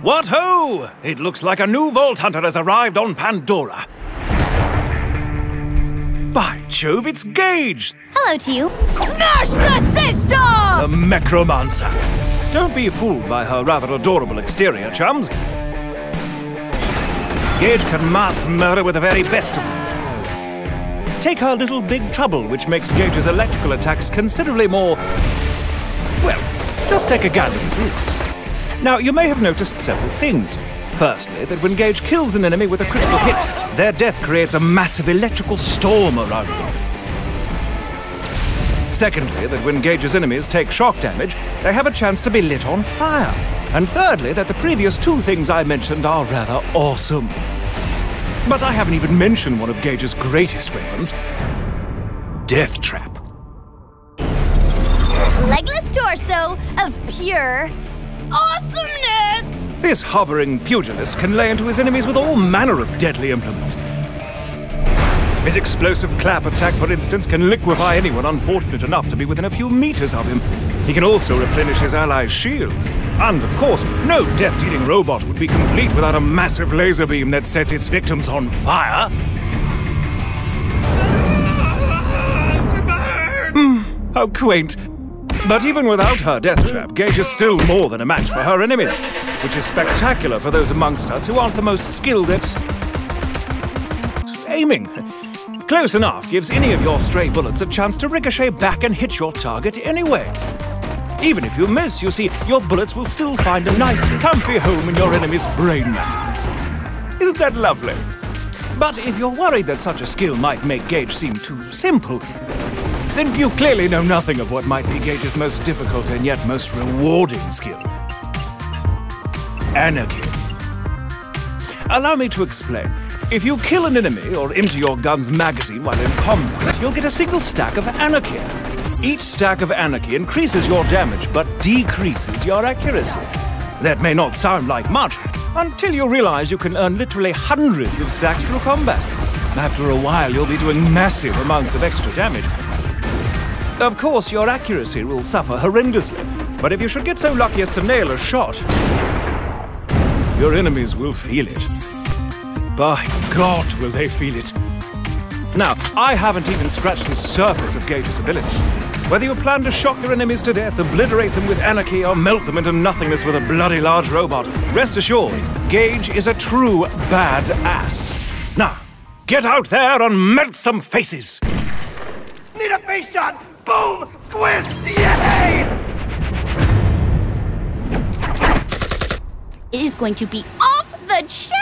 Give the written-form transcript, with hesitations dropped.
What ho! It looks like a new Vault Hunter has arrived on Pandora. By Jove, it's Gage! Hello to you. Smash the system! The Mechromancer. Don't be fooled by her rather adorable exterior, chums. Gage can mass murder with the very best of them. Take her little big trouble, which makes Gage's electrical attacks considerably more... well, just take a gander at this. Now, you may have noticed several things. Firstly, that when Gage kills an enemy with a critical hit, their death creates a massive electrical storm around them. Secondly, that when Gage's enemies take shock damage, they have a chance to be lit on fire. And thirdly, that the previous two things I mentioned are rather awesome. But I haven't even mentioned one of Gage's greatest weapons, Death Trap. Legless torso of pure awesomeness! This hovering pugilist can lay into his enemies with all manner of deadly implements. His explosive clap attack, for instance, can liquefy anyone unfortunate enough to be within a few meters of him. He can also replenish his allies' shields. And, of course, no death-dealing robot would be complete without a massive laser beam that sets its victims on fire. How quaint. But even without her death trap, Gage is still more than a match for her enemies, which is spectacular for those amongst us who aren't the most skilled at aiming. Close enough gives any of your stray bullets a chance to ricochet back and hit your target anyway. Even if you miss, you see, your bullets will still find a nice, comfy home in your enemy's brain matter. Isn't that lovely? But if you're worried that such a skill might make Gage seem too simple, then you clearly know nothing of what might be Gage's most difficult and yet most rewarding skill. Anarchy. Allow me to explain. If you kill an enemy or empty your gun's magazine while in combat, you'll get a single stack of anarchy. Each stack of anarchy increases your damage but decreases your accuracy. That may not sound like much until you realize you can earn literally hundreds of stacks through combat. After a while, you'll be doing massive amounts of extra damage. Of course, your accuracy will suffer horrendously, but if you should get so lucky as to nail a shot, your enemies will feel it. By God, will they feel it. Now, I haven't even scratched the surface of Gage's abilities. Whether you plan to shock your enemies to death, obliterate them with anarchy, or melt them into nothingness with a bloody large robot, rest assured, Gage is a true badass. Now, get out there and melt some faces! Need a face shot! Boom! Squish! Yay! It is going to be off the chain!